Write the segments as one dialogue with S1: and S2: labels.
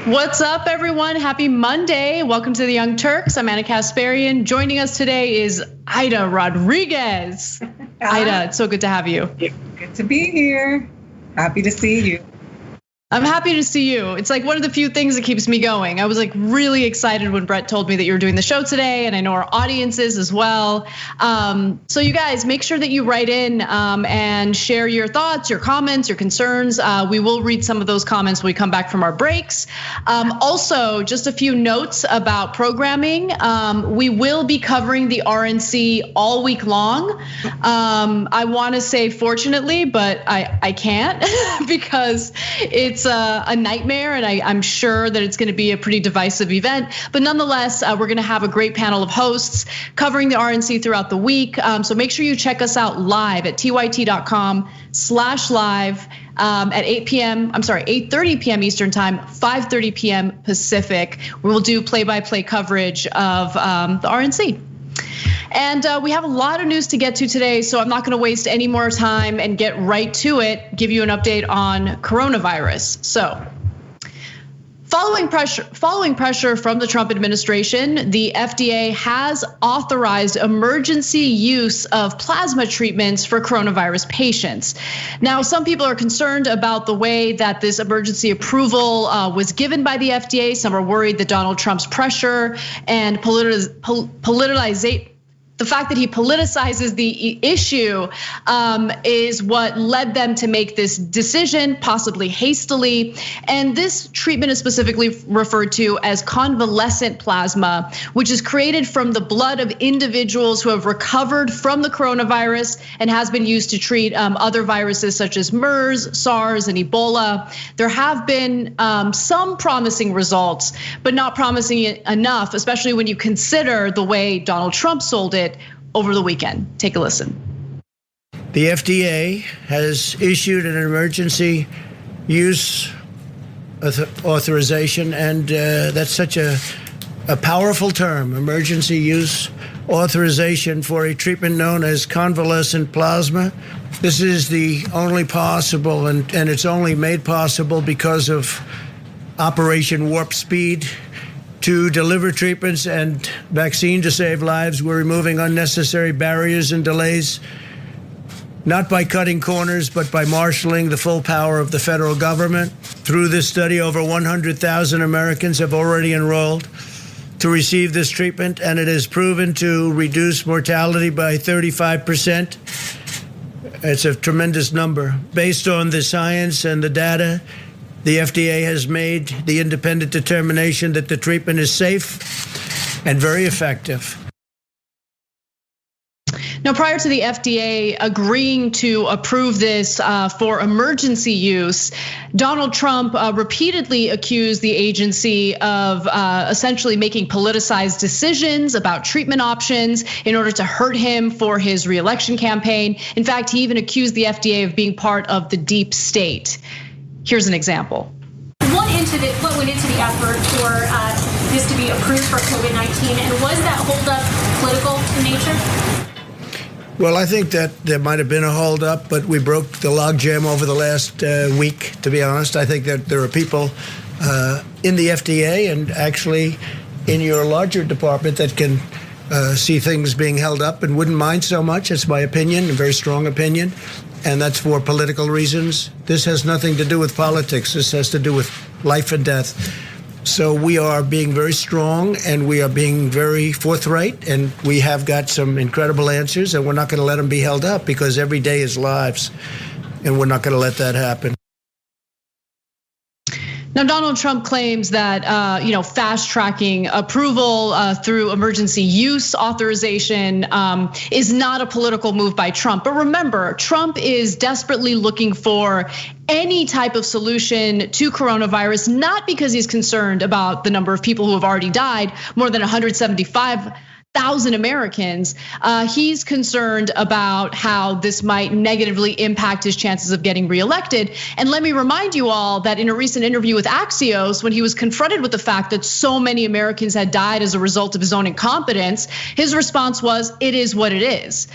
S1: What's up, everyone? Happy Monday. Welcome to the Young Turks. I'm Anna Kasparian. Joining us today is Aida Rodriguez. Aida, it's so good to have you.
S2: Good to be here. Happy to see you.
S1: I'm happy to see you. It's like one of the few things that keeps me going. I was like really excited when Brett told me that you were doing the show today, and I know our audience is as well. So you guys, make sure that you write in and share your thoughts, your comments, your concerns. We will read some of those comments when we come back from our breaks. Also, just a few notes about programming. We will be covering the RNC all week long. I want to say fortunately, but I can't because it's a nightmare, and I'm sure that it's going to be a pretty divisive event. But nonetheless, we're going to have a great panel of hosts covering the RNC throughout the week. So make sure you check us out live at tyt.com/live at 8 p.m. I'm sorry, 8:30 p.m. Eastern time, 5:30 p.m. Pacific. We will do play-by-play coverage of the RNC. And we have a lot of news to get to today, so I'm not going to waste any more time and get right to it, give you an update on coronavirus. So following pressure from the Trump administration, the FDA has authorized emergency use of plasma treatments for coronavirus patients. Now, some people are concerned about the way that this emergency approval was given by the FDA. Some are worried that Donald Trump's pressure and the fact that he politicizes the issue is what led them to make this decision, possibly hastily. And this treatment is specifically referred to as convalescent plasma, which is created from the blood of individuals who have recovered from the coronavirus and has been used to treat other viruses such as MERS, SARS, and Ebola. There have been some promising results, but not promising enough, especially when you consider the way Donald Trump sold it over the weekend. Take a listen.
S3: The FDA has issued an emergency use authorization, and that's such a powerful term, emergency use authorization for a treatment known as convalescent plasma. This is the only possible, and it's only made possible because of Operation Warp Speed, to deliver treatments and vaccine to save lives. We're removing unnecessary barriers and delays, not by cutting corners, but by marshaling the full power of the federal government. Through this study, over 100,000 Americans have already enrolled to receive this treatment, and it has proven to reduce mortality by 35%. It's a tremendous number. Based on the science and the data, the FDA has made the independent determination that the treatment is safe and very effective.
S1: Now, prior to the FDA agreeing to approve this for emergency use, Donald Trump repeatedly accused the agency of essentially making politicized decisions about treatment options in order to hurt him for his reelection campaign. In fact, he even accused the FDA of being part of the deep state. Here's an example.
S4: What went into the effort for this to be approved for COVID-19, and was that holdup political in nature?
S3: Well, I think that there might have been a holdup, but we broke the logjam over the last week, to be honest. I think that there are people in the FDA and actually in your larger department that can see things being held up and wouldn't mind so much. It's my opinion, a very strong opinion. And that's for political reasons. This has nothing to do with politics. This has to do with life and death. So we are being very strong, and we are being very forthright, and we have got some incredible answers, and we're not going to let them be held up, because every day is lives, and we're not going to let that happen.
S1: Now, Donald Trump claims that fast tracking approval through emergency use authorization is not a political move by Trump. But remember, Trump is desperately looking for any type of solution to coronavirus, not because he's concerned about the number of people who have already died, more than 175 1,000 Americans, he's concerned about how this might negatively impact his chances of getting reelected. And let me remind you all that in a recent interview with Axios, when he was confronted with the fact that so many Americans had died as a result of his own incompetence, his response was, "It is what it is."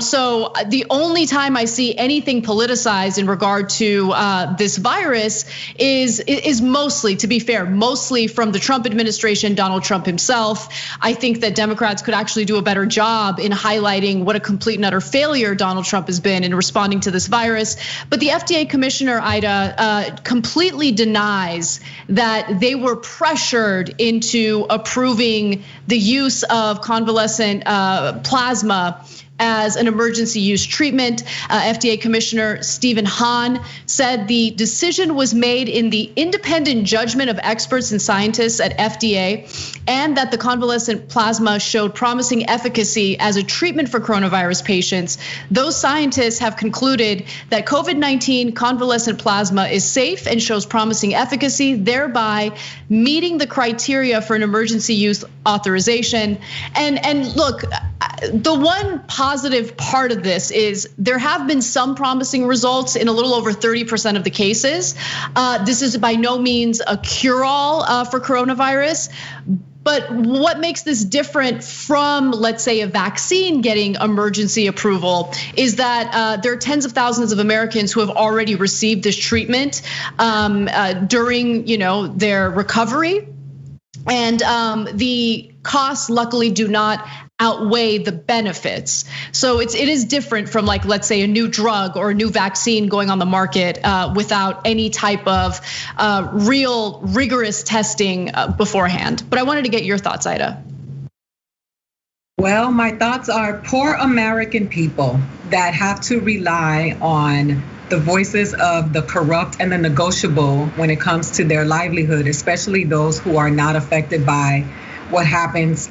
S1: So the only time I see anything politicized in regard to this virus is mostly, to be fair, mostly from the Trump administration, Donald Trump himself. I think that Democrats could actually do a better job in highlighting what a complete and utter failure Donald Trump has been in responding to this virus. But the FDA commissioner, Aida, completely denies that they were pressured into approving the use of convalescent plasma as an emergency use treatment. FDA Commissioner Stephen Hahn said the decision was made in the independent judgment of experts and scientists at FDA, and that the convalescent plasma showed promising efficacy as a treatment for coronavirus patients. Those scientists have concluded that COVID-19 convalescent plasma is safe and shows promising efficacy, thereby meeting the criteria for an emergency use authorization. And look, the one positive part of this is there have been some promising results in a little over 30% of the cases. This is by no means a cure-all for coronavirus. But what makes this different from, let's say, a vaccine getting emergency approval is that there are tens of thousands of Americans who have already received this treatment during, their recovery, and the costs luckily do not outweigh the benefits. So it is different from, like, let's say, a new drug or a new vaccine going on the market without any type of real rigorous testing beforehand. But I wanted to get your thoughts, Aida.
S2: Well, my thoughts are poor American people that have to rely on the voices of the corrupt and the negotiable when it comes to their livelihood, especially those who are not affected by what happens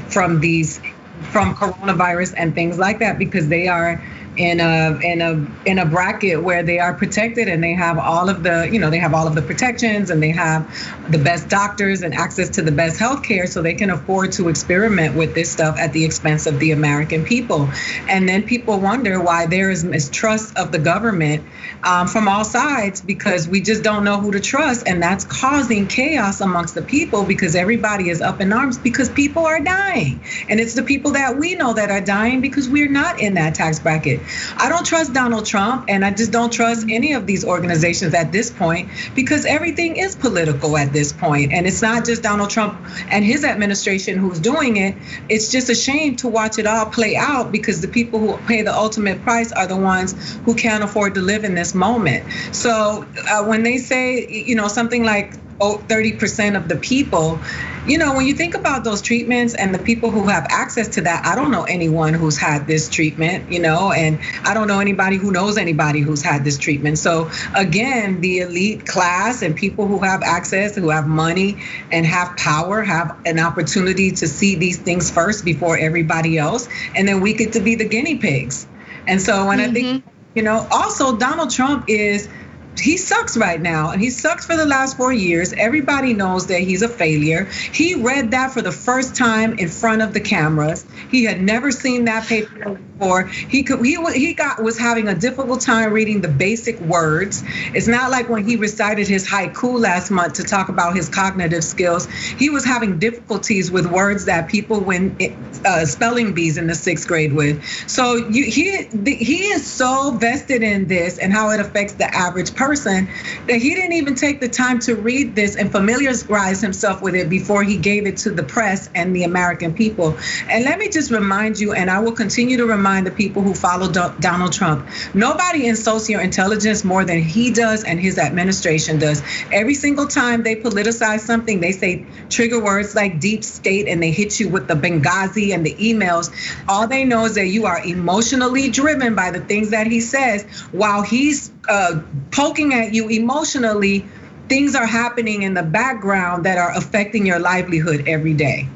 S2: from coronavirus and things like that, because they are in a bracket where they are protected and they have all of the protections, and they have the best doctors and access to the best healthcare, so they can afford to experiment with this stuff at the expense of the American people. And then people wonder why there is mistrust of the government from all sides, because we just don't know who to trust, and that's causing chaos amongst the people, because everybody is up in arms because people are dying, and it's the people that we know that are dying because we're not in that tax bracket. I don't trust Donald Trump, and I just don't trust any of these organizations at this point, because everything is political at this point. And it's not just Donald Trump and his administration who's doing it. It's just a shame to watch it all play out, because the people who pay the ultimate price are the ones who can't afford to live in this moment. So when they say, something like 30% of the people, when you think about those treatments and the people who have access to that, I don't know anyone who's had this treatment, and I don't know anybody who knows anybody who's had this treatment. So again, the elite class and people who have access, who have money and have power, have an opportunity to see these things first before everybody else. And then we get to be the guinea pigs. And so when I think, also Donald Trump he sucks right now, and he sucks for the last 4 years. Everybody knows that he's a failure. He read that for the first time in front of the cameras. He had never seen that paper before. He was having a difficult time reading the basic words. It's not like when he recited his haiku last month to talk about his cognitive skills. He was having difficulties with words that people win spelling bees in the 6th grade with. So he is so vested in this and how it affects the average person that he didn't even take the time to read this and familiarize himself with it before he gave it to the press and the American people. And let me just remind you, and I will continue to remind the people who follow Donald Trump, nobody insults your intelligence more than he does and his administration does. Every single time they politicize something, they say trigger words like deep state, and they hit you with the Benghazi and the emails. All they know is that you are emotionally driven by the things that he says, while he's poking at you emotionally. Things are happening in the background that are affecting your livelihood every day.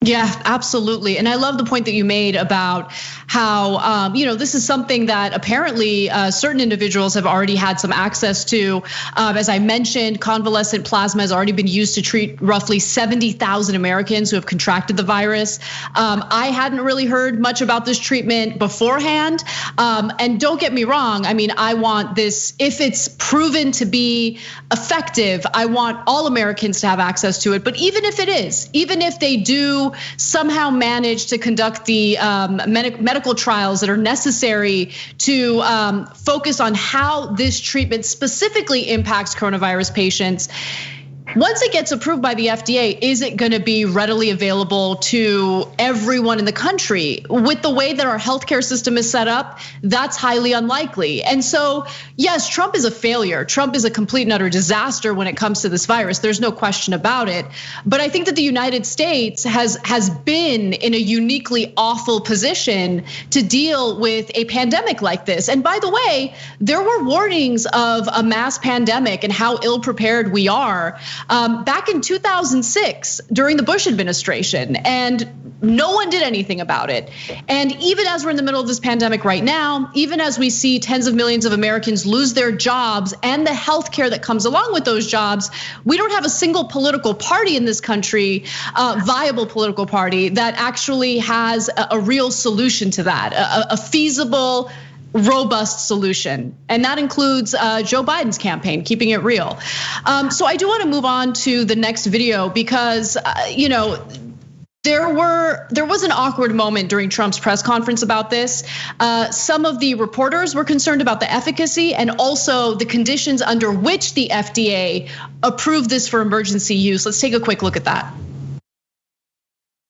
S1: Yeah, absolutely. And I love the point that you made about how, this is something that apparently certain individuals have already had some access to. As I mentioned, convalescent plasma has already been used to treat roughly 70,000 Americans who have contracted the virus. I hadn't really heard much about this treatment beforehand. And don't get me wrong, I mean, I want this, if it's proven to be effective, I want all Americans to have access to it. But even if it is, even if they do somehow manage to conduct the medical trials that are necessary to focus on how this treatment specifically impacts coronavirus patients, once it gets approved by the FDA, is it going to be readily available to everyone in the country? With the way that our healthcare system is set up, that's highly unlikely. And so, yes, Trump is a failure. Trump is a complete and utter disaster when it comes to this virus. There's no question about it. But I think that the United States has been in a uniquely awful position to deal with a pandemic like this. And by the way, there were warnings of a mass pandemic and how ill prepared we are. Back in 2006 during the Bush administration, and no one did anything about it. And even as we're in the middle of this pandemic right now, even as we see tens of millions of Americans lose their jobs and the health care that comes along with those jobs, we don't have a single political party in this country, viable political party, that actually has a real solution to that, a feasible, robust solution. And that includes Joe Biden's campaign, keeping it real. So I do want to move on to the next video because, there was an awkward moment during Trump's press conference about this. Some of the reporters were concerned about the efficacy and also the conditions under which the FDA approved this for emergency use. Let's take a quick look at that.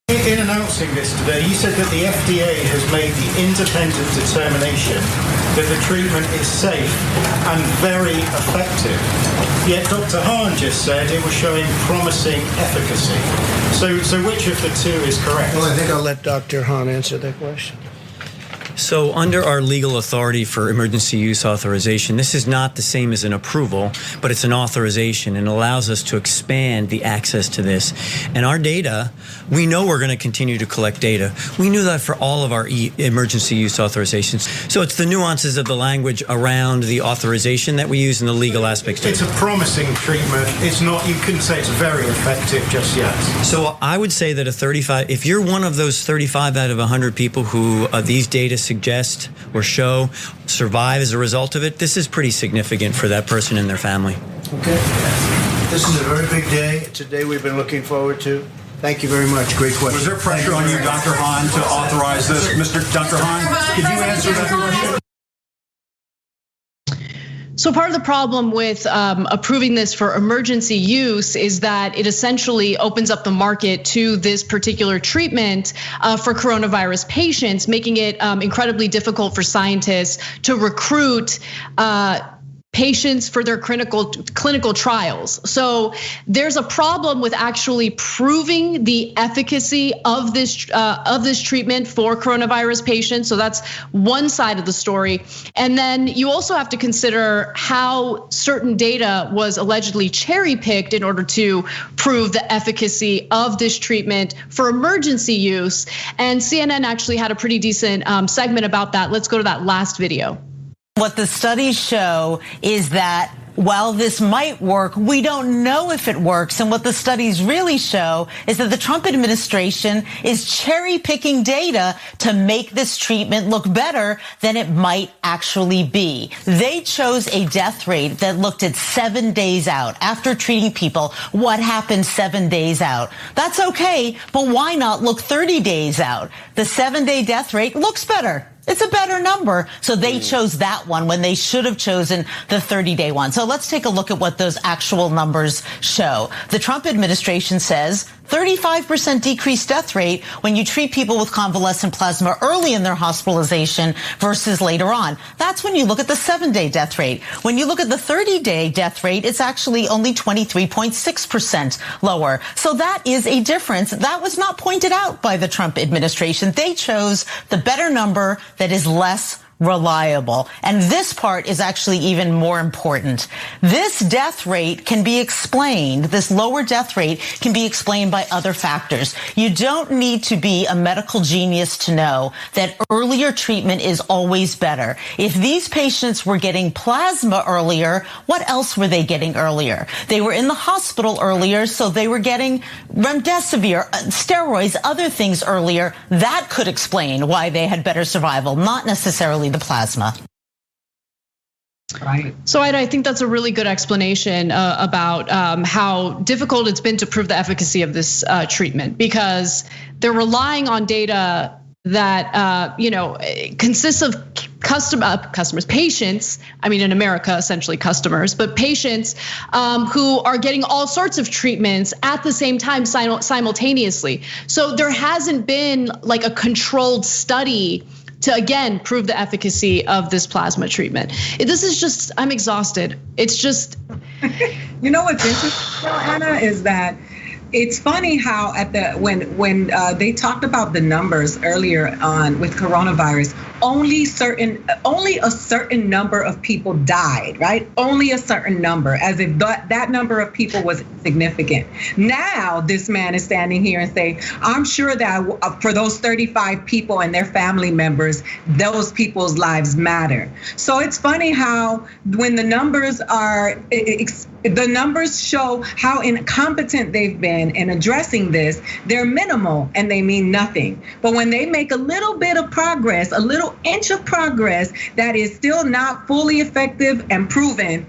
S5: In announcing this today, you said that the FDA has made the independent determination that the treatment is safe and very effective. Yet Dr. Hahn just said it was showing promising efficacy. So which of the two is correct?
S3: Well, I think I'll let Dr. Hahn answer that question.
S6: So under our legal authority for emergency use authorization, this is not the same as an approval, but it's an authorization and allows us to expand the access to this. And our data, we know we're going to continue to collect data. We knew that for all of our emergency use authorizations. So it's the nuances of the language around the authorization that we use in the legal aspects.
S5: It's a promising treatment. It's not, you couldn't say it's very effective just yet.
S6: So I would say that if you're one of those 35 out of 100 people who these data suggest or show survive as a result of it, this is pretty significant for that person and their family.
S3: Okay. This is a very big day. It's a day we've been looking forward to. Thank you very much. Great question.
S7: Was there pressure on you, Dr. Hahn, to authorize this? Dr. Hahn, could you answer that question?
S1: So part of the problem with approving this for emergency use is that it essentially opens up the market to this particular treatment for coronavirus patients, making it incredibly difficult for scientists to recruit patients for their clinical trials. So there's a problem with actually proving the efficacy of this treatment for coronavirus patients. So that's one side of the story. And then you also have to consider how certain data was allegedly cherry-picked in order to prove the efficacy of this treatment for emergency use. And CNN actually had a pretty decent segment about that. Let's go to that last video.
S8: What the studies show is that while this might work, we don't know if it works. And what the studies really show is that the Trump administration is cherry picking data to make this treatment look better than it might actually be. They chose a death rate that looked at 7 days out after treating people. What happened 7 days out? That's okay, but why not look 30 days out? The 7-day death rate looks better. It's a better number. So they chose that one when they should have chosen the 30-day one. So let's take a look at what those actual numbers show. The Trump administration says 35% decreased death rate when you treat people with convalescent plasma early in their hospitalization versus later on. That's when you look at the 7-day death rate. When you look at the 30-day death rate, it's actually only 23.6% lower. So that is a difference. That was not pointed out by the Trump administration. They chose the better number that is less reliable. And this part is actually even more important. This death rate can be explained, this lower death rate can be explained by other factors. You don't need to be a medical genius to know that earlier treatment is always better. If these patients were getting plasma earlier, what else were they getting earlier? They were in the hospital earlier, so they were getting remdesivir, steroids, other things earlier. That could explain why they had better survival, not necessarily the plasma.
S2: Right.
S1: So I think that's a really good explanation about how difficult it's been to prove the efficacy of this treatment, because they're relying on data that consists of patients. I mean, in America, essentially customers, but patients who are getting all sorts of treatments at the same time simultaneously. So there hasn't been like a controlled study to, again, prove the efficacy of this plasma treatment. This is just, I'm exhausted. It's just.
S2: You know what's interesting, Anna, is that it's funny how when they talked about the numbers earlier on with coronavirus, only a certain number of people died, right? Only a certain number, as if that number of people was significant. Now this man is standing here and saying, I'm sure that for those 35 people and their family members, those people's lives matter. So it's funny how when the numbers show how incompetent they've been in addressing this, they're minimal and they mean nothing. But when they make a little bit of progress, a little inch of progress that is still not fully effective and proven,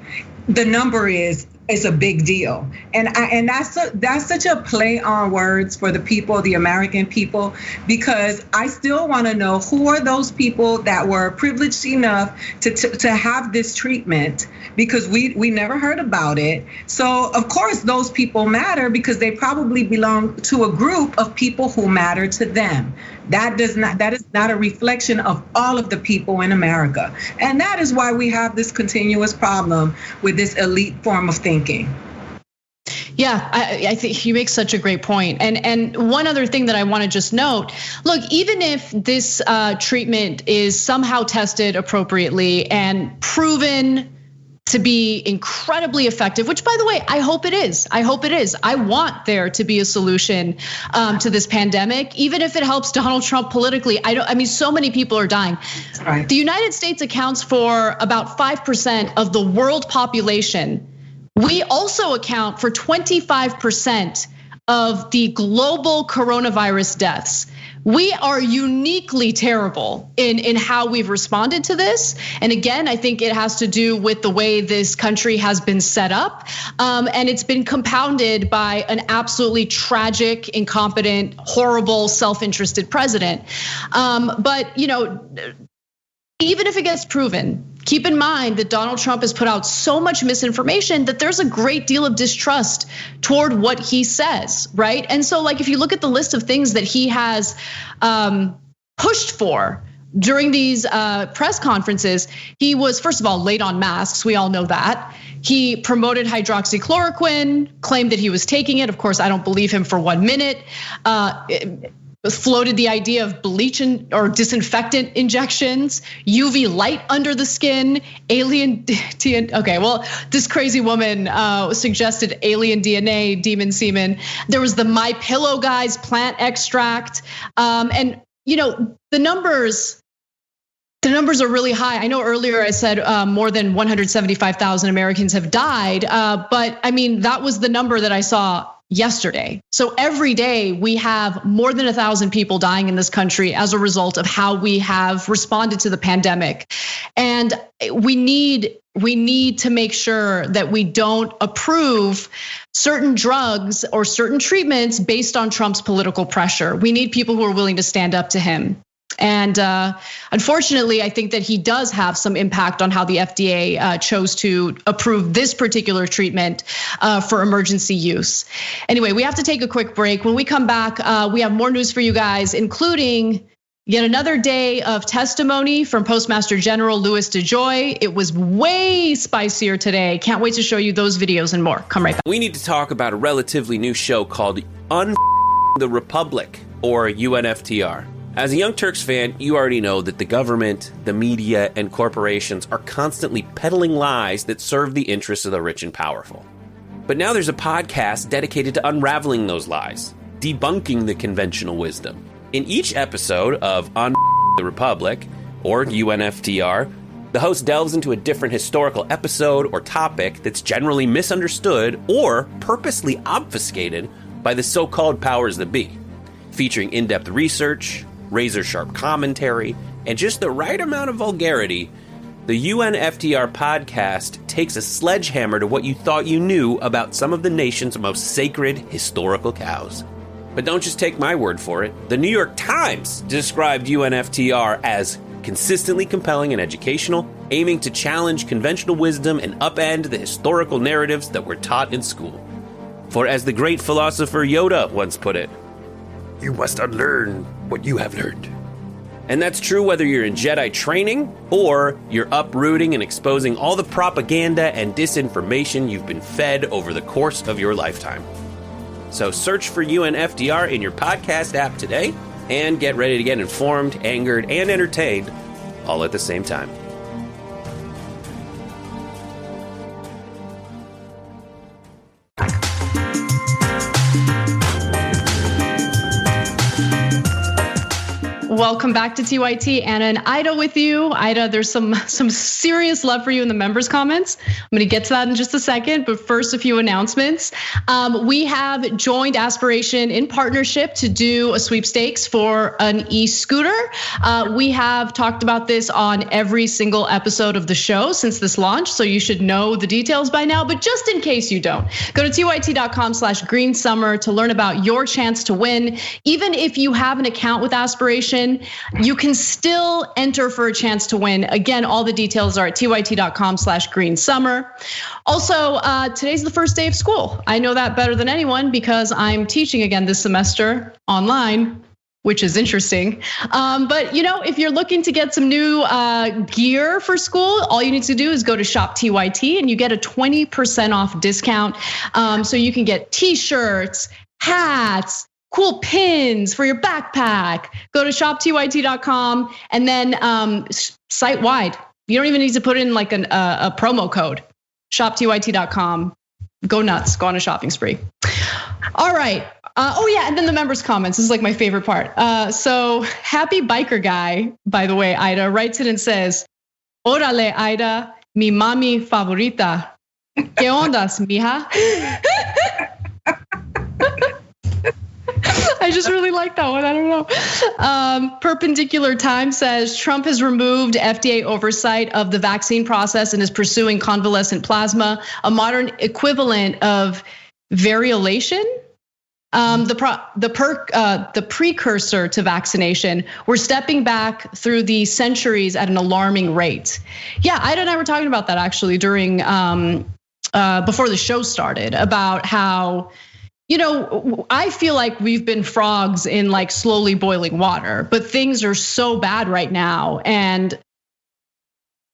S2: the number is a big deal. And that's such a play on words for the people, the American people, because I still want to know who are those people that were privileged enough to have this treatment, because we never heard about it. So of course those people matter because they probably belong to a group of people who matter to them. That is not a reflection of all of the people in America. And that is why we have this continuous problem with this elite form of thinking.
S1: Yeah, I think you make such a great point. And one other thing that I want to just note, look, even if this treatment is somehow tested appropriately and proven to be incredibly effective, which, by the way, I hope it is. I want there to be a solution to this pandemic, even if it helps Donald Trump politically. I mean, so many people are dying.
S2: Right.
S1: The United States accounts for about 5% of the world population. We also account for 25% of the global coronavirus deaths. We are uniquely terrible in how we've responded to this. And again, I think it has to do with the way this country has been set up. And it's been compounded by an absolutely tragic, incompetent, horrible, self-interested president. But even if it gets proven, keep in mind that Donald Trump has put out so much misinformation that there's a great deal of distrust toward what he says, right? And so, like, if you look at the list of things that he has pushed for during these press conferences, he was, first of all, late on masks. We all know that. He promoted hydroxychloroquine, claimed that he was taking it. Of course, I don't believe him for 1 minute. Floated the idea of bleach or disinfectant injections, UV light under the skin, alien DNA. Okay, well, this crazy woman suggested alien DNA, demon semen. There was the My Pillow guys plant extract, and the numbers are really high. I know earlier I said more than 175,000 Americans have died, but I mean that was the number that I saw yesterday. So every day we have more than 1,000 people dying in this country as a result of how we have responded to the pandemic. And we need to make sure that we don't approve certain drugs or certain treatments based on Trump's political pressure. We need people who are willing to stand up to him. And unfortunately, I think that he does have some impact on how the FDA chose to approve this particular treatment for emergency use. Anyway, we have to take a quick break. When we come back, we have more news for you guys, including yet another day of testimony from Postmaster General Louis DeJoy. It was way spicier today. Can't wait to show you those videos and more. Come right back.
S9: We need to talk about a relatively new show called the Republic, or UNFTR. As a Young Turks fan, you already know that the government, the media, and corporations are constantly peddling lies that serve the interests of the rich and powerful. But now there's a podcast dedicated to unraveling those lies, debunking the conventional wisdom. In each episode of On the Republic, or UNFTR, the host delves into a different historical episode or topic that's generally misunderstood or purposely obfuscated by the so-called powers that be, featuring in-depth research, razor-sharp commentary, and just the right amount of vulgarity. The UNFTR podcast takes a sledgehammer to what you thought you knew about some of the nation's most sacred historical cows. But don't just take my word for it. The New York Times described UNFTR as consistently compelling and educational, aiming to challenge conventional wisdom and upend the historical narratives that were taught in school. For as the great philosopher Yoda once put it, "You must unlearn what you have learned." And that's true whether you're in Jedi training or you're uprooting and exposing all the propaganda and disinformation you've been fed over the course of your lifetime. So search for UNFTR in your podcast app today and get ready to get informed, angered, and entertained all at the same time.
S1: Welcome back to TYT. Anna and Aida with you. Aida, there's some serious love for you in the members' comments. I'm going to get to that in just a second, but first, a few announcements. We have joined Aspiration in partnership to do a sweepstakes for an e-scooter. We have talked about this on every single episode of the show since this launch, so you should know the details by now. But just in case you don't, go to tyt.com/greensummer to learn about your chance to win. Even if you have an account with Aspiration, you can still enter for a chance to win. Again, all the details are at tyt.com/greensummer. Also, today's the first day of school. I know that better than anyone because I'm teaching again this semester online, which is interesting. But if you're looking to get some new gear for school, all you need to do is go to Shop TYT and you get a 20% off discount. So you can get t-shirts, hats, cool pins for your backpack. Go to shoptyt.com and then site-wide. You don't even need to put in like a promo code. Shoptyt.com. Go nuts. Go on a shopping spree. All right. And then the members' comments. This is like my favorite part. So Happy Biker Guy, by the way, Aida, writes it and says, "Órale, Aida, mi mami favorita. ¿Qué ondas, mija?" I just really like that one. I don't know. Perpendicular Time says Trump has removed FDA oversight of the vaccine process and is pursuing convalescent plasma, a modern equivalent of variolation. The precursor to vaccination. We're stepping back through the centuries at an alarming rate. Yeah, Aida and I were talking about that actually during before the show started about how, I feel like we've been frogs in like slowly boiling water, but things are so bad right now. And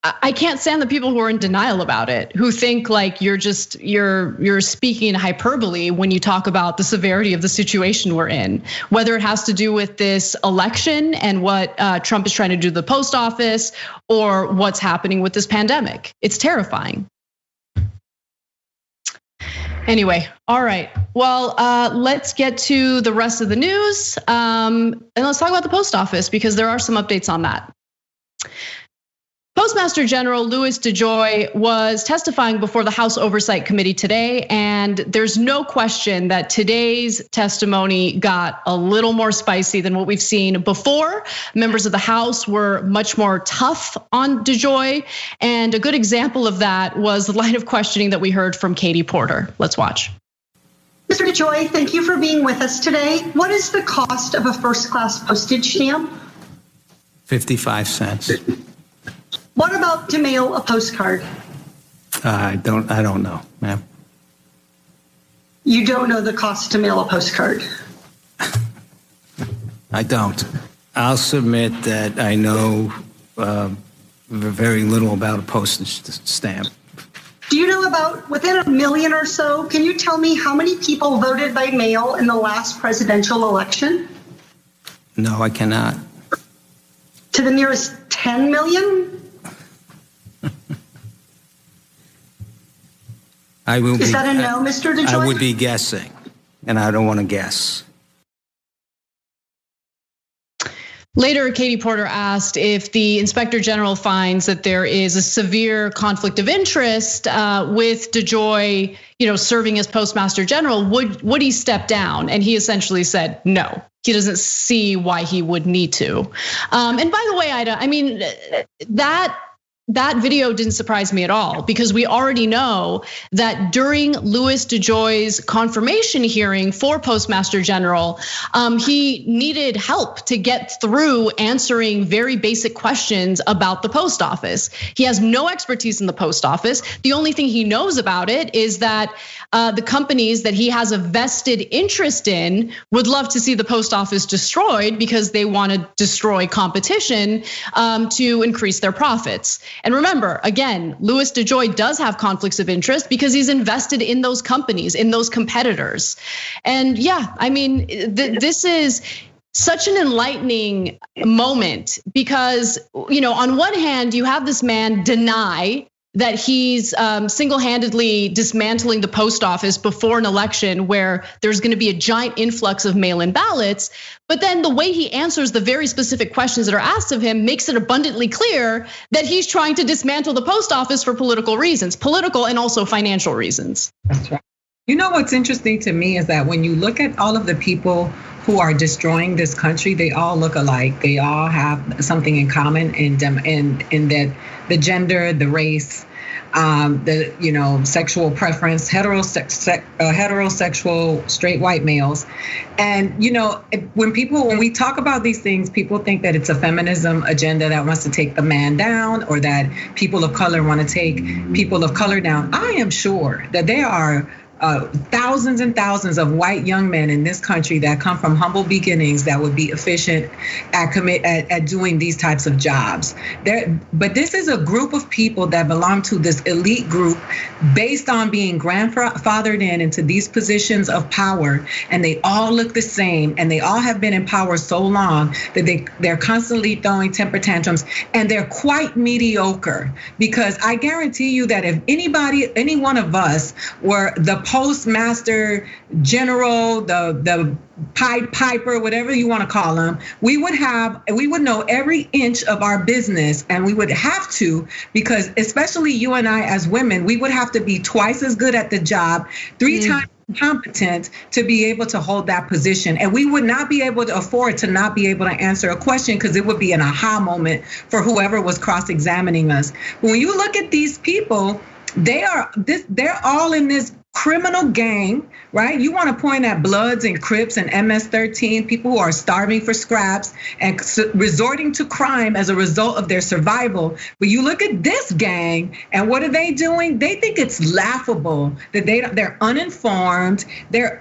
S1: I can't stand the people who are in denial about it, who think like you're speaking in hyperbole when you talk about the severity of the situation we're in, whether it has to do with this election and what Trump is trying to do to the post office or what's happening with this pandemic. It's terrifying. Anyway, all right. Well, let's get to the rest of the news. And let's talk about the post office because there are some updates on that. Postmaster General Louis DeJoy was testifying before the House Oversight Committee today, and there's no question that today's testimony got a little more spicy than what we've seen before. Members of the House were much more tough on DeJoy, and a good example of that was the line of questioning that we heard from Katie Porter. Let's watch.
S10: Mr. DeJoy, thank you for being with us today. What is the cost of a first-class postage stamp?
S11: 55 cents.
S10: What about to mail a postcard?
S11: I don't know, ma'am.
S10: You don't know the cost to mail a postcard?
S11: I don't. I'll submit that I know very little about a postage stamp.
S10: Do you know about within 1 million or so? Can you tell me how many people voted by mail in the last presidential election?
S11: No, I cannot.
S10: To the nearest 10 million? Is that a no, Mr. DeJoy?
S11: I would be guessing, and I don't want to guess.
S1: Later, Katie Porter asked if the Inspector General finds that there is a severe conflict of interest with DeJoy, serving as Postmaster General, would he step down? And he essentially said no. He doesn't see why he would need to. And by the way, Ida, I mean, that video didn't surprise me at all, because we already know that during Louis DeJoy's confirmation hearing for Postmaster General, he needed help to get through answering very basic questions about the post office. He has no expertise in the post office. The only thing he knows about it is that the companies that he has a vested interest in would love to see the post office destroyed because they want to destroy competition to increase their profits. And remember, again, Louis DeJoy does have conflicts of interest because he's invested in those companies, in those competitors. And yeah, I mean, this is such an enlightening moment because, on one hand, you have this man deny that he's single-handedly dismantling the post office before an election where there's gonna be a giant influx of mail-in ballots. But then the way he answers the very specific questions that are asked of him makes it abundantly clear that he's trying to dismantle the post office for political reasons, political and also financial reasons.
S2: That's right. You know what's interesting to me is that when you look at all of the people who are destroying this country, they all look alike. They all have something in common in that the gender, the race, the sexual preference, heterosexual straight white males. And when we talk about these things, people think that it's a feminism agenda that wants to take the man down, or that people of color want to take people of color down. I am sure that there are thousands and thousands of white young men in this country that come from humble beginnings that would be efficient at doing these types of jobs. But this is a group of people that belong to this elite group based on being grandfathered into these positions of power, and they all look the same, and they all have been in power so long that they're constantly throwing temper tantrums, and they're quite mediocre. Because I guarantee you that if any one of us were the Postmaster General, the Pied Piper, whatever you want to call them, we would know every inch of our business, and we would have to, because especially you and I as women, we would have to be twice as good at the job, three times competent to be able to hold that position. And we would not be able to afford to not be able to answer a question, because it would be an aha moment for whoever was cross-examining us. When you look at these people, they're all in this criminal gang, right? You want to point at Bloods and Crips and MS-13, people who are starving for scraps and resorting to crime as a result of their survival. But you look at this gang, and what are they doing? They think it's laughable that they're uninformed, they're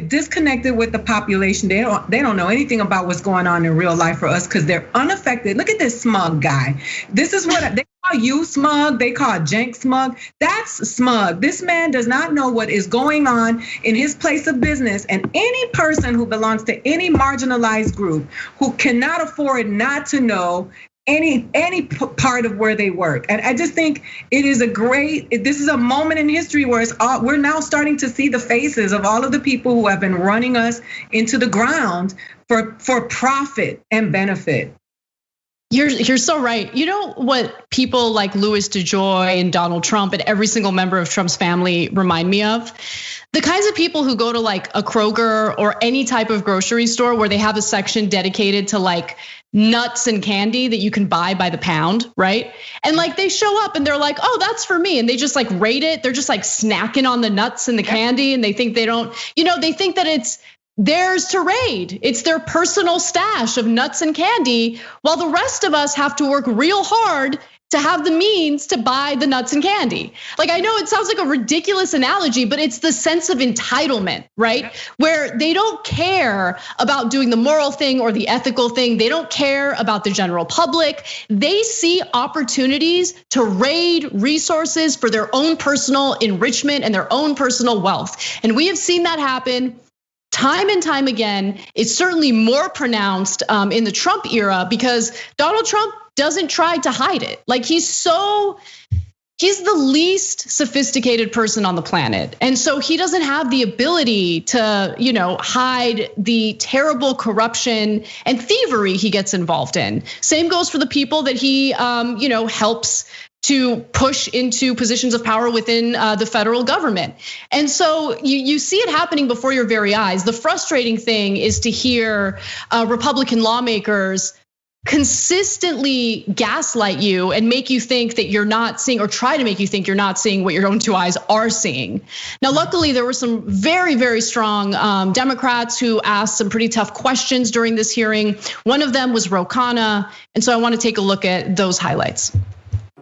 S2: disconnected with the population. They don't know anything about what's going on in real life for us because they're unaffected. Look at this smug guy. This is what they call you smug. They call Jenk smug. That's smug. This man does not know what is going on in his place of business, and any person who belongs to any marginalized group who cannot afford not to know any part of where they work. And I just think this is a moment in history where we're now starting to see the faces of all of the people who have been running us into the ground for profit and benefit.
S1: You're so right. You know what people like Louis DeJoy and Donald Trump and every single member of Trump's family remind me of? The kinds of people who go to like a Kroger or any type of grocery store where they have a section dedicated to like nuts and candy that you can buy by the pound, right? And like they show up and they're like, oh, that's for me. And they just like rate it. They're just like snacking on the nuts and the candy. And they think they think that it's theirs to raid. It's their personal stash of nuts and candy, while the rest of us have to work real hard to have the means to buy the nuts and candy. Like, I know it sounds like a ridiculous analogy, but it's the sense of entitlement, right? Where they don't care about doing the moral thing or the ethical thing. They don't care about the general public. They see opportunities to raid resources for their own personal enrichment and their own personal wealth. And we have seen that happen time and time again. It's certainly more pronounced in the Trump era because Donald Trump doesn't try to hide it. Like he's the least sophisticated person on the planet. And so he doesn't have the ability to, hide the terrible corruption and thievery he gets involved in. Same goes for the people that he, helps to push into positions of power within the federal government. And so you see it happening before your very eyes. The frustrating thing is to hear Republican lawmakers consistently gaslight you and make you think that you're not seeing, or try to make you think you're not seeing what your own two eyes are seeing. Now, luckily, there were some very, very strong Democrats who asked some pretty tough questions during this hearing. One of them was Ro Khanna, and so I want to take a look at those highlights.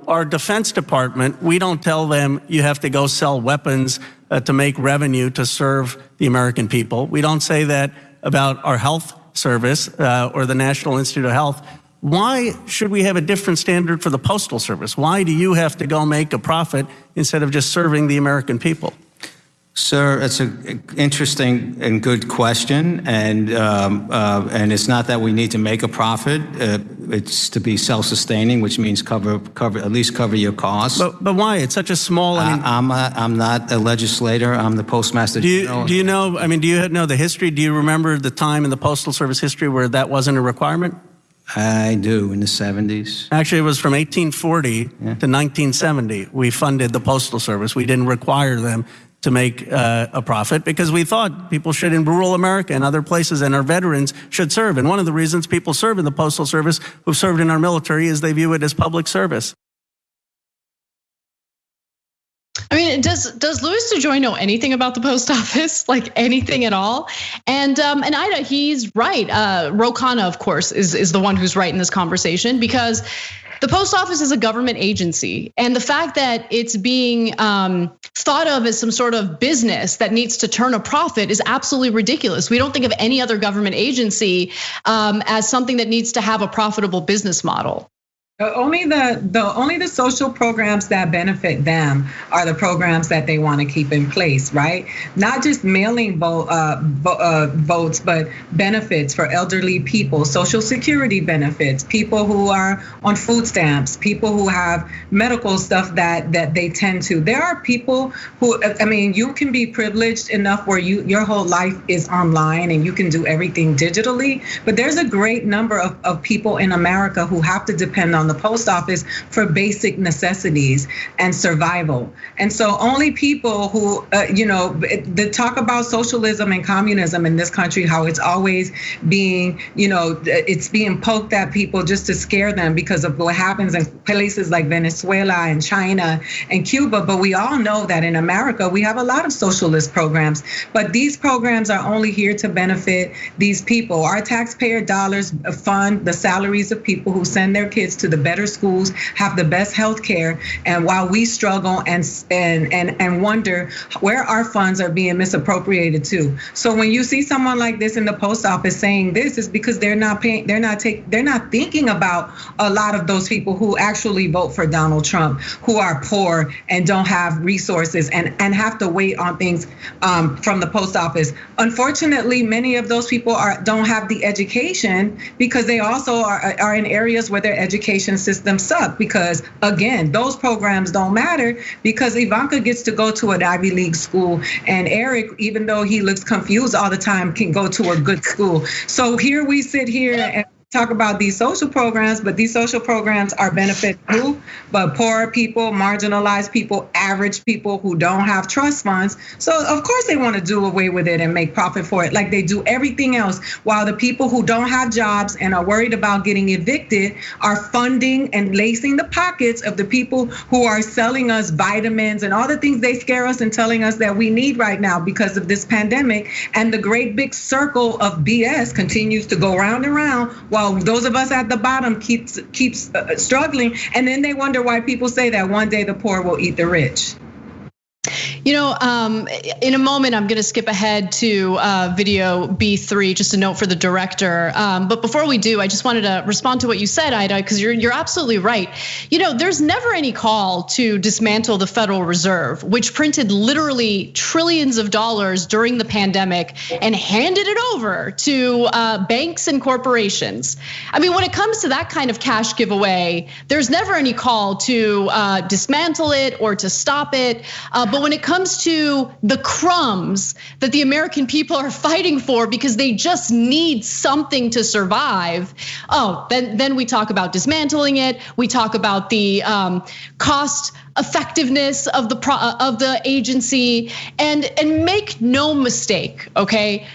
S12: Our Defense Department, we don't tell them you have to go sell weapons to make revenue to serve the American people. We don't say that about our health service or the National Institute of Health. Why should we have a different standard for the Postal Service? Why do you have to go make a profit instead of just serving the American people?
S11: Sir, it's an interesting and good question, and it's not that we need to make a profit. It's to be self-sustaining, which means at least cover your costs.
S12: But why? It's such a small.
S11: I'm not a legislator. I'm the postmaster.
S12: Do you know? I mean, do you know the history? Do you remember the time in the Postal Service history where that wasn't a requirement?
S11: I do, in the 70s.
S12: Actually, it was from 1840 to 1970. We funded the Postal Service. We didn't require them to make a profit because we thought people should in rural America and other places, and our veterans should serve. And one of the reasons people serve in the Postal Service who've served in our military is they view it as public service.
S1: I mean, does Louis DeJoy know anything about the post office, like anything at all? And Aida, he's right. Ro Khanna, of course, is the one who's right in this conversation because the post office is a government agency, and the fact that it's being thought of as some sort of business that needs to turn a profit is absolutely ridiculous. We don't think of any other government agency as something that needs to have a profitable business model.
S2: Only the social programs that benefit them are the programs that they want to keep in place, right? Not just mailing votes, but benefits for elderly people, Social Security benefits, people who are on food stamps, people who have medical stuff that they tend to. There are people who, I mean, you can be privileged enough where your whole life is online and you can do everything digitally, but there's a great number of people in America who have to depend on the post office for basic necessities and survival. And so only people who, the talk about socialism and communism in this country, how it's always being, it's being poked at people just to scare them because of what happens in places like Venezuela and China and Cuba. But we all know that in America, we have a lot of socialist programs, but these programs are only here to benefit these people. Our taxpayer dollars fund the salaries of people who send their kids to the better schools, have the best health care, and while we struggle and wonder where our funds are being misappropriated to. So when you see someone like this in the post office saying this, is because they're not thinking about a lot of those people who actually vote for Donald Trump, who are poor and don't have resources and have to wait on things from the post office. Unfortunately, many of those people don't have the education because they also are in areas where their education system suck, because again, those programs don't matter because Ivanka gets to go to an Ivy League school and Eric, even though he looks confused all the time, can go to a good school. So here we sit here and talk about these social programs, but these social programs are benefit who? But poor people, marginalized people, average people who don't have trust funds. So of course they want to do away with it and make profit for it like they do everything else, while the people who don't have jobs and are worried about getting evicted are funding and lacing the pockets of the people who are selling us vitamins and all the things they scare us and telling us that we need right now because of this pandemic. And the great big circle of BS continues to go round and round while those of us at the bottom keeps struggling. And then they wonder why people say that one day the poor will eat the rich.
S1: You know, in a moment, I'm going to skip ahead to video B3, just a note for the director. But before we do, I just wanted to respond to what you said, Aida, because you're absolutely right. You know, there's never any call to dismantle the Federal Reserve, which printed literally trillions of dollars during the pandemic and handed it over to banks and corporations. I mean, when it comes to that kind of cash giveaway, there's never any call to dismantle it or to stop it. But when it comes to the crumbs that the American people are fighting for because they just need something to survive, then we talk about dismantling it. We talk about the cost effectiveness of the agency, and make no mistake, okay?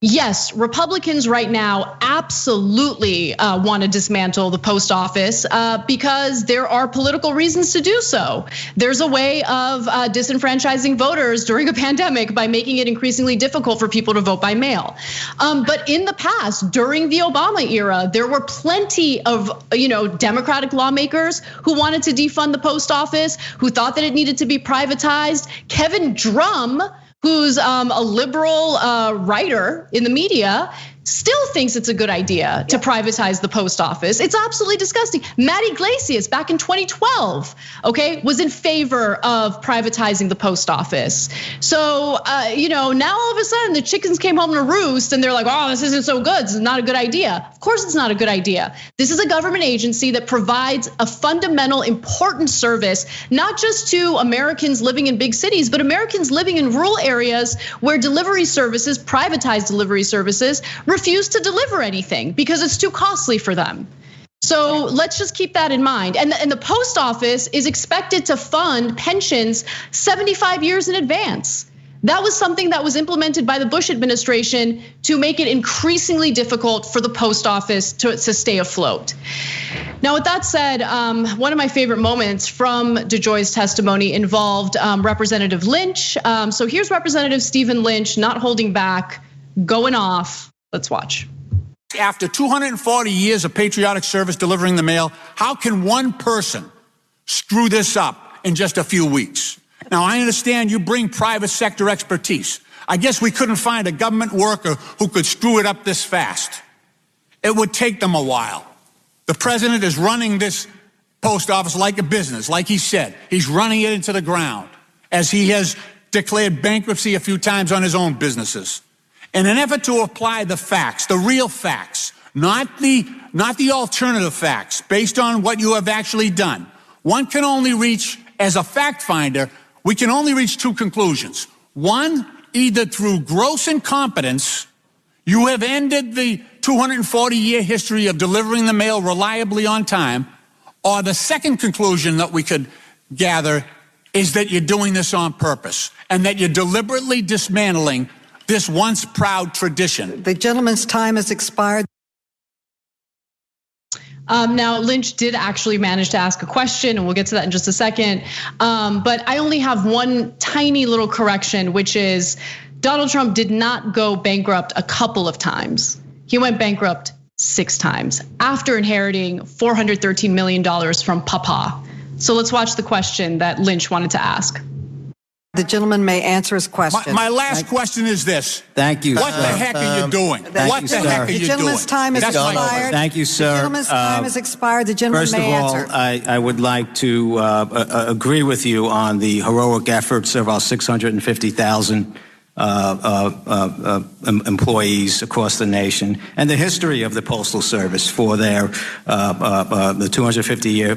S1: Yes, Republicans right now absolutely want to dismantle the post office because there are political reasons to do so. There's a way of disenfranchising voters during a pandemic by making it increasingly difficult for people to vote by mail. But in the past, during the Obama era, there were plenty of Democratic lawmakers who wanted to defund the post office, who thought that it needed to be privatized. Kevin Drum, who's a liberal writer in the media, still thinks it's a good idea to privatize the post office. It's absolutely disgusting. Matt Iglesias back in 2012, okay, was in favor of privatizing the post office. So, now all of a sudden the chickens came home to roost and they're like, oh, this isn't so good. This is not a good idea. Of course it's not a good idea. This is a government agency that provides a fundamental, important service, not just to Americans living in big cities, but Americans living in rural areas where delivery services, privatized delivery services, refuse to deliver anything because it's too costly for them. So let's just keep that in mind. And the post office is expected to fund pensions 75 years in advance. That was something that was implemented by the Bush administration to make it increasingly difficult for the post office to stay afloat. Now, with that said, one of my favorite moments from DeJoy's testimony involved Representative Lynch. So here's Representative Stephen Lynch not holding back, going off. Let's watch.
S7: After 240 years of patriotic service delivering the mail, how can one person screw this up in just a few weeks? Now, I understand you bring private sector expertise. I guess we couldn't find a government worker who could screw it up this fast. It would take them a while. The president is running this post office like a business, like he said. He's running it into the ground, as he has declared bankruptcy a few times on his own businesses. In an effort to apply the facts, the real facts, not the alternative facts, based on what you have actually done, one can only reach, as a fact finder, we can only reach two conclusions. One, either through gross incompetence, you have ended the 240-year history of delivering the mail reliably on time, or the second conclusion that we could gather is that you're doing this on purpose and that you're deliberately dismantling this once proud tradition.
S13: The gentleman's time has expired.
S1: Now, Lynch did actually manage to ask a question, and we'll get to that in just a second. But I only have one tiny little correction, which is Donald Trump did not go bankrupt a couple of times. He went bankrupt 6 times after inheriting $413 million from Papa. So let's watch the question that Lynch wanted to ask.
S13: The gentleman may answer his question.
S7: My last question is this.
S11: Thank you.
S7: What the heck are you doing? What the heck are you doing?
S13: The gentleman's time has expired.
S11: Thank you, sir.
S13: The gentleman's time has expired. The gentleman may answer.
S11: First of all, I would like to agree with you on the heroic efforts of our 650,000 employees across the nation, and the history of the Postal Service for their the 250-year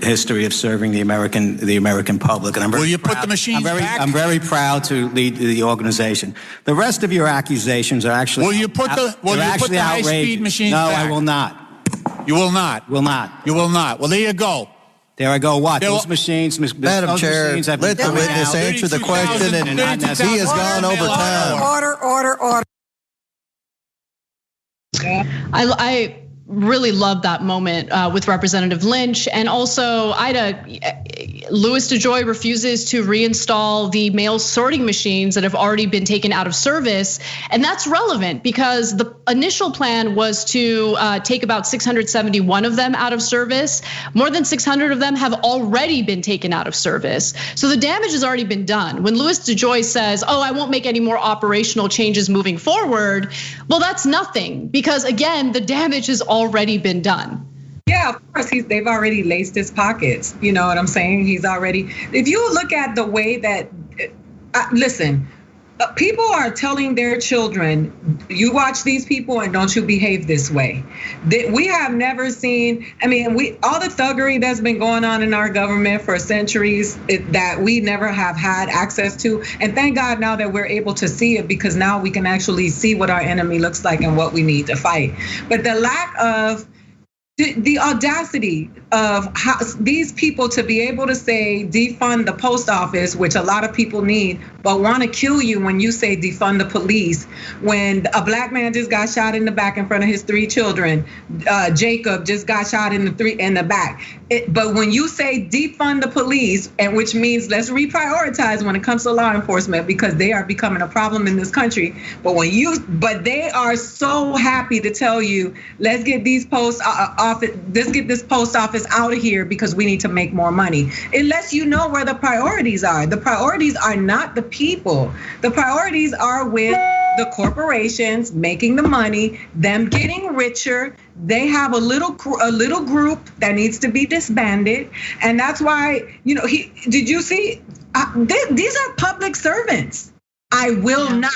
S11: history of serving the American public. And
S7: Will you put the machines back?
S11: I'm very proud to lead the organization. The rest of your accusations are actually
S7: Will you put the high-speed machines back?
S11: No, I will not.
S7: You will not.
S11: Will not.
S7: You will not. Well, there you go.
S11: There I go. What? Those machines,
S14: Madam Chair, let the witness answer the question, and he has gone over time.
S13: Order.
S1: I really love that moment with Representative Lynch, and also Aida. Louis DeJoy refuses to reinstall the mail sorting machines that have already been taken out of service. And that's relevant because the initial plan was to take about 671 of them out of service. More than 600 of them have already been taken out of service. So the damage has already been done. When Louis DeJoy says, I won't make any more operational changes moving forward, well, that's nothing because again, the damage has already been done.
S2: Yeah, of course, they've already laced his pockets. You know what I'm saying? He's already, if you look at the way that, listen, people are telling their children, you watch these people and don't you behave this way. We have never seen, all the thuggery that's been going on in our government for centuries that we never have had access to. And thank God now that we're able to see it because now we can actually see what our enemy looks like and what we need to fight. But the lack of the audacity of how these people to be able to say defund the post office, which a lot of people need, but want to kill you when you say defund the police. When a black man just got shot in the back in front of his 3 children, Jacob just got shot in the back. But when you say defund the police, and which means let's reprioritize when it comes to law enforcement because they are becoming a problem in this country. But they are so happy to tell you, let's get these let's get this post office out of here because we need to make more money. It lets you know where the priorities are. The priorities are not the people. The priorities are with the corporations making the money, them getting richer. They have a little group that needs to be disbanded, and that's why did you see? These are public servants. I will not.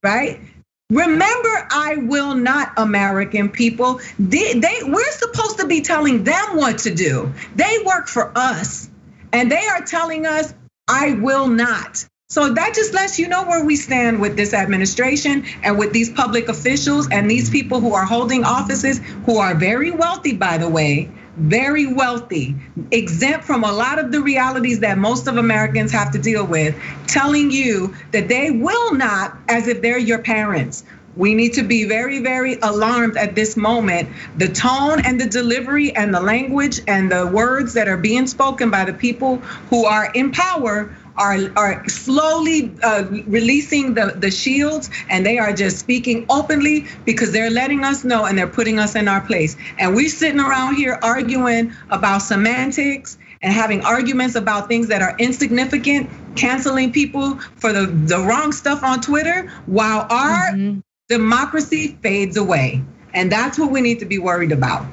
S2: Right? Remember, I will not, American people. We're supposed to be telling them what to do. They work for us, and they are telling us, I will not. So that just lets you know where we stand with this administration and with these public officials and these people who are holding offices, who are very wealthy, by the way, very wealthy, exempt from a lot of the realities that most of Americans have to deal with, telling you that they will not, as if they're your parents. We need to be very, very alarmed at this moment. The tone and the delivery and the language and the words that are being spoken by the people who are in power are slowly releasing the shields, and they are just speaking openly because they're letting us know and they're putting us in our place. And we're sitting around here arguing about semantics and having arguments about things that are insignificant, canceling people for the wrong stuff on Twitter while our democracy fades away. And that's what we need to be worried about.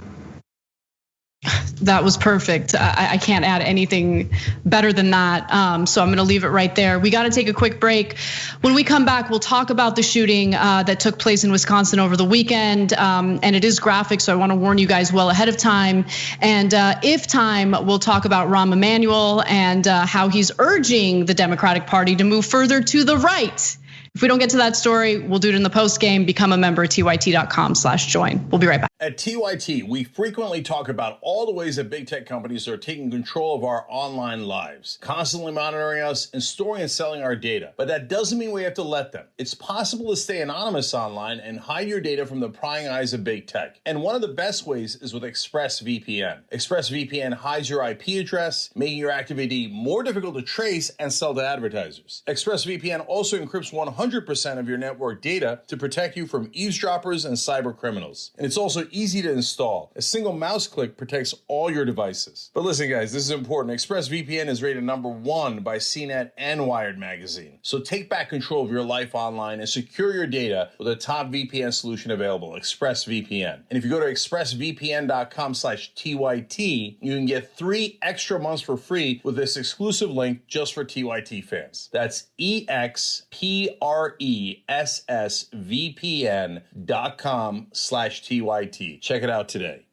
S1: That was perfect. I can't add anything better than that. So I'm gonna leave it right there. We gotta take a quick break. When we come back, we'll talk about the shooting that took place in Wisconsin over the weekend. And it is graphic, so I wanna warn you guys well ahead of time. And if time, we'll talk about Rahm Emanuel and how he's urging the Democratic Party to move further to the right. If we don't get to that story, we'll do it in the post game. Become a member at tyt.com/join. We'll be right back.
S15: At TYT, we frequently talk about all the ways that big tech companies are taking control of our online lives, constantly monitoring us and storing and selling our data. But that doesn't mean we have to let them. It's possible to stay anonymous online and hide your data from the prying eyes of big tech. And one of the best ways is with ExpressVPN. ExpressVPN hides your IP address, making your activity more difficult to trace and sell to advertisers. ExpressVPN also encrypts 100% of your network data to protect you from eavesdroppers and cyber criminals. And it's also easy to install. A single mouse click protects all your devices. But listen, guys, this is important. ExpressVPN is rated #1 by CNET and Wired magazine. So take back control of your life online and secure your data with a top VPN solution available, ExpressVPN. And if you go to expressvpn.com/TYT, you can get 3 extra months for free with this exclusive link just for TYT fans. That's expressvpn.com/TYT. Check it out today.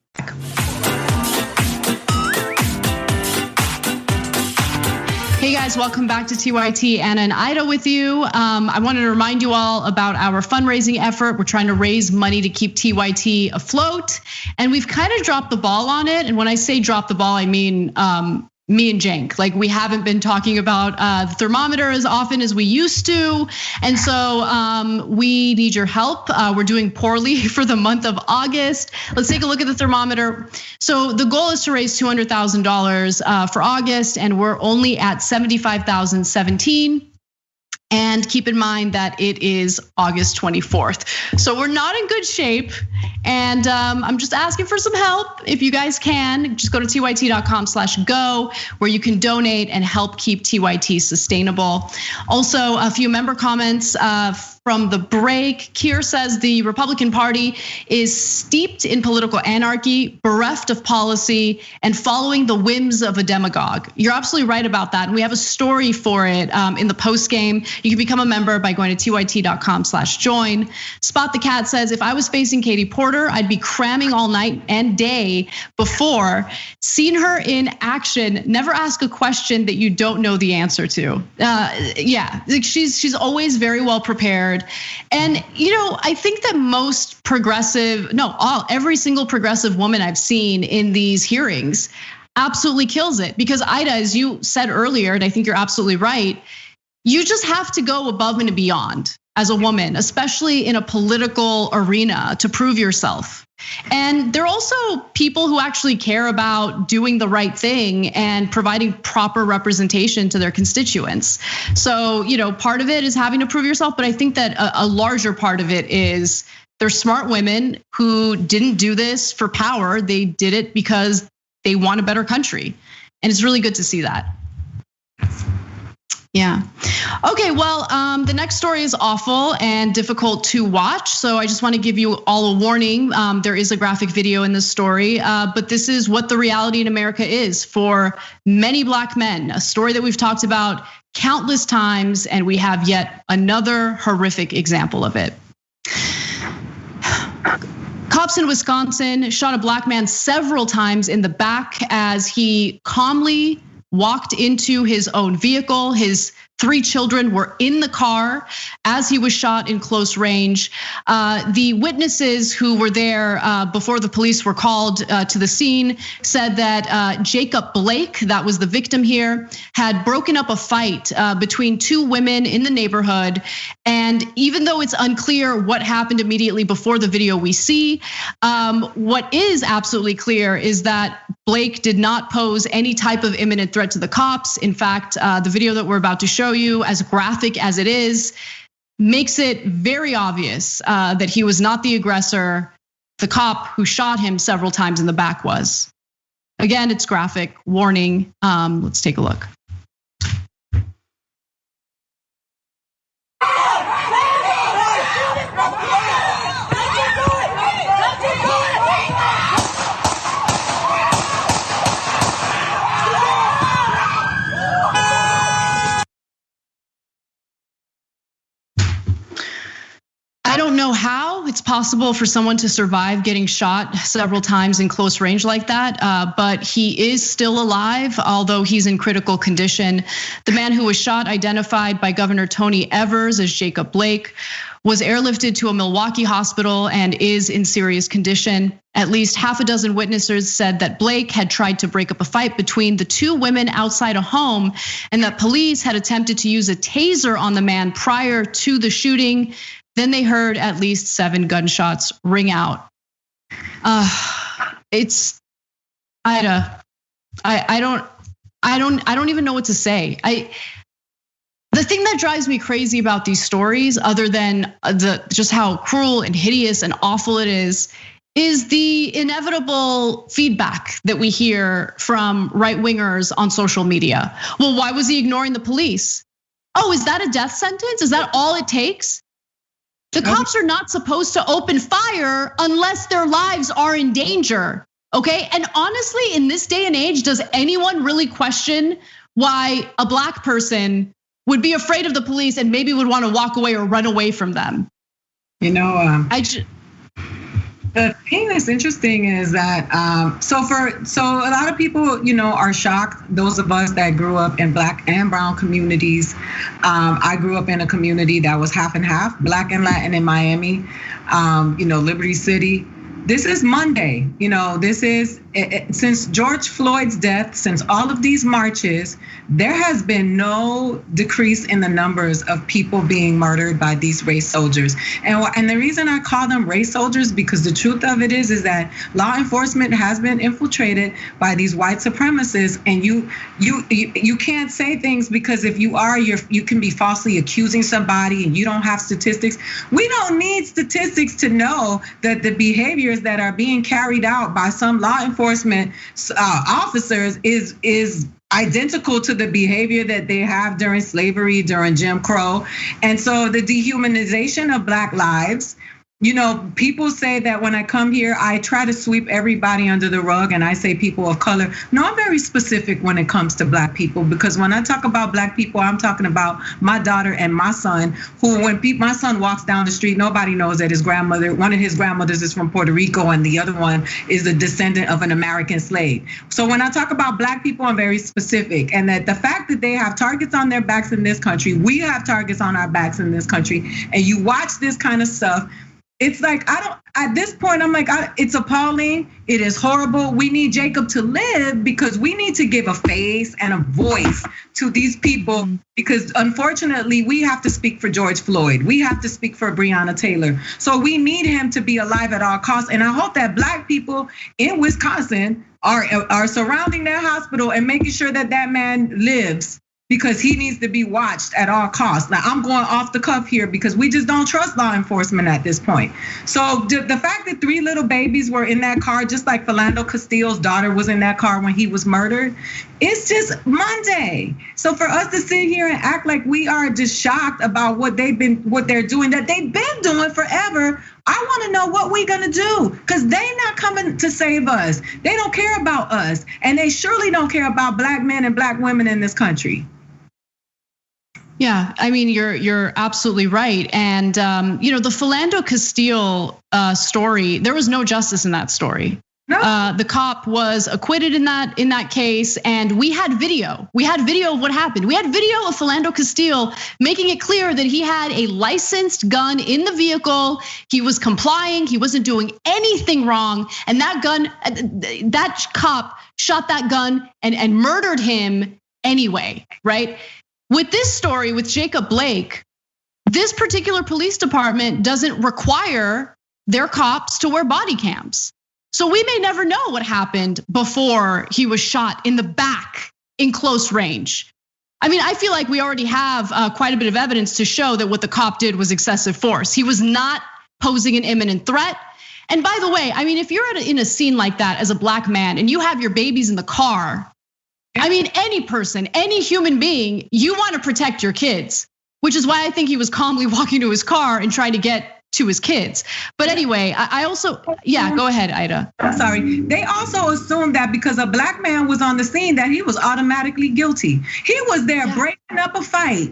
S1: Hey guys, welcome back to TYT. Anna and Aida with you. I wanted to remind you all about our fundraising effort. We're trying to raise money to keep TYT afloat, and we've kind of dropped the ball on it. And when I say drop the ball, I mean me and Cenk. Like we haven't been talking about the thermometer as often as we used to. And so we need your help. We're doing poorly for the month of August. Let's take a look at the thermometer. So the goal is to raise $200,000 for August, and we're only at 75,017. And keep in mind that it is August 24th. So we're not in good shape. And I'm just asking for some help. If you guys can, just go to tyt.com/go, where you can donate and help keep TYT sustainable. Also, a few member comments from the break. Keir says the Republican Party is steeped in political anarchy, bereft of policy, and following the whims of a demagogue. You're absolutely right about that. And we have a story for it in the post game. You can become a member by going to tyt.com/join. Spot the Cat says, if I was facing Katie Porter, I'd be cramming all night and day before. Seen her in action, never ask a question that you don't know the answer to. Yeah, she's always very well prepared. And I think that most progressive, every single progressive woman I've seen in these hearings absolutely kills it. Because Aida, as you said earlier, and I think you're absolutely right, you just have to go above and beyond as a woman, especially in a political arena, to prove yourself. And there are also people who actually care about doing the right thing and providing proper representation to their constituents. So, part of it is having to prove yourself, but I think that a larger part of it is they're smart women who didn't do this for power. They did it because they want a better country. And it's really good to see that. Yeah. Okay, well, the next story is awful and difficult to watch. So I just want to give you all a warning. There is a graphic video in this story, but this is what the reality in America is for many Black men. A story that we've talked about countless times, and we have yet another horrific example of it. Cops in Wisconsin shot a Black man several times in the back as he calmly walked into his own vehicle. His 3 children were in the car as he was shot in close range. The witnesses who were there before the police were called to the scene said that Jacob Blake, that was the victim here, had broken up a fight between 2 women in the neighborhood. And even though it's unclear what happened immediately before the video we see, what is absolutely clear is that Blake did not pose any type of imminent threat to the cops. In fact, the video that we're about to show you, as graphic as it is, makes it very obvious that he was not the aggressor. The cop who shot him several times in the back was. Again, it's graphic, warning. Let's take a look. I don't know how it's possible for someone to survive getting shot several times in close range like that, but he is still alive, although he's in critical condition. The man who was shot, identified by Governor Tony Evers as Jacob Blake, was airlifted to a Milwaukee hospital and is in serious condition. At least half a dozen witnesses said that Blake had tried to break up a fight between the 2 women outside a home, and that police had attempted to use a taser on the man prior to the shooting. Then they heard at least 7 gunshots ring out. It's Aida. I don't even know what to say. The thing that drives me crazy about these stories, other than just how cruel and hideous and awful it is the inevitable feedback that we hear from right-wingers on social media. Well, why was he ignoring the police? Oh, is that a death sentence? Is that all it takes? The cops are not supposed to open fire unless their lives are in danger, okay? And honestly, in this day and age, does anyone really question why a Black person would be afraid of the police and maybe would want to walk away or run away from them?
S2: The thing that's interesting is that so a lot of people, are shocked. Those of us that grew up in Black and brown communities. I grew up in a community that was half and half, Black and Latin in Miami, Liberty City. This is Monday. This is since George Floyd's death, since all of these marches, there has been no decrease in the numbers of people being murdered by these race soldiers. And the reason I call them race soldiers, because the truth of it is that law enforcement has been infiltrated by these white supremacists, and you can't say things, because if you are, you can be falsely accusing somebody and you don't have statistics. We don't need statistics to know that the behaviors that are being carried out by some law enforcement officers is identical to the behavior that they have during slavery, during Jim Crow. And so the dehumanization of Black lives, people say that when I come here, I try to sweep everybody under the rug and I say people of color. No, I'm very specific when it comes to Black people, because when I talk about Black people, I'm talking about my daughter and my son, who when my son walks down the street, nobody knows that one of his grandmothers is from Puerto Rico and the other one is a descendant of an American slave. So when I talk about Black people, I'm very specific. And that the fact that they have targets on their backs in this country, we have targets on our backs in this country, and you watch this kind of stuff, it's like, at this point, I'm like, it's appalling. It is horrible. We need Jacob to live, because we need to give a face and a voice to these people, because unfortunately, we have to speak for George Floyd. We have to speak for Breonna Taylor. So we need him to be alive at all costs. And I hope that Black people in Wisconsin are surrounding that hospital and making sure that that man lives, because he needs to be watched at all costs. Now, I'm going off the cuff here because we just don't trust law enforcement at this point. So the fact that 3 little babies were in that car, just like Philando Castile's daughter was in that car when he was murdered, it's just Monday. So for us to sit here and act like we are just shocked about what they're doing, that they've been doing forever, I want to know what we're going to do, because they're not coming to save us. They don't care about us, and they surely don't care about Black men and Black women in this country.
S1: Yeah, I mean, you're absolutely right. And the Philando Castile story, there was no justice in that story. No. The cop was acquitted in that case, and we had video. We had video of what happened. We had video of Philando Castile making it clear that he had a licensed gun in the vehicle. He was complying. He wasn't doing anything wrong. And that cop shot that gun and murdered him anyway, right? With this story, with Jacob Blake, this particular police department doesn't require their cops to wear body cams. So we may never know what happened before he was shot in the back in close range. I mean, I feel like we already have quite a bit of evidence to show that what the cop did was excessive force. He was not posing an imminent threat. And by the way, I mean, if you're in a scene like that as a Black man and you have your babies in the car, I mean, any person, any human being, you want to protect your kids, which is why I think he was calmly walking to his car and trying to get to his kids. But anyway, I also, go ahead, Aida.
S2: I'm sorry. They also assumed that because a Black man was on the scene that he was automatically guilty. He was there breaking up a fight,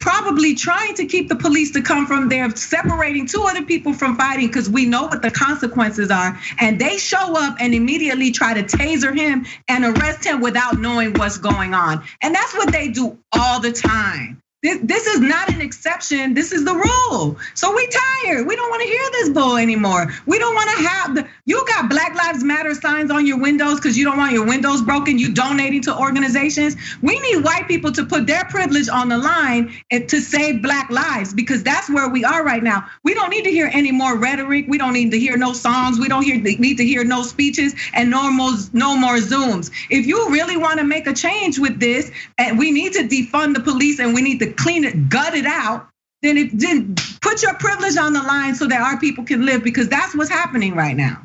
S2: probably trying to keep the police to come from there, separating 2 other people from fighting, because we know what the consequences are. And they show up and immediately try to taser him and arrest him without knowing what's going on. And that's what they do all the time. This is not an exception. This is the rule. So we tired. We don't want to hear this bull anymore. We don't want to have you got Black Lives Matter signs on your windows because you don't want your windows broken. You donating to organizations. We need white people to put their privilege on the line and to save Black lives, because that's where we are right now. We don't need to hear any more rhetoric. We don't need to hear no songs. We don't need to hear no speeches and no more Zooms. If you really want to make a change with this, and we need to defund the police and we need to clean it, gut it out, then put your privilege on the line so that our people can live, because that's what's happening right now.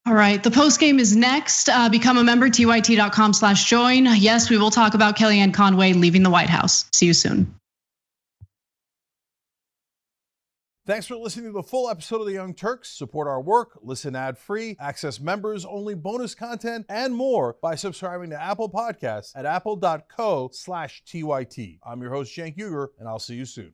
S1: All right, the post game is next. Become a member, tyt.com/join. Yes, we will talk about Kellyanne Conway leaving the White House. See you soon.
S16: Thanks for listening to the full episode of the Young Turks. Support our work, listen ad-free, access members-only bonus content, and more by subscribing to Apple Podcasts at apple.co/TYT. I'm your host, Cenk Uygur, and I'll see you soon.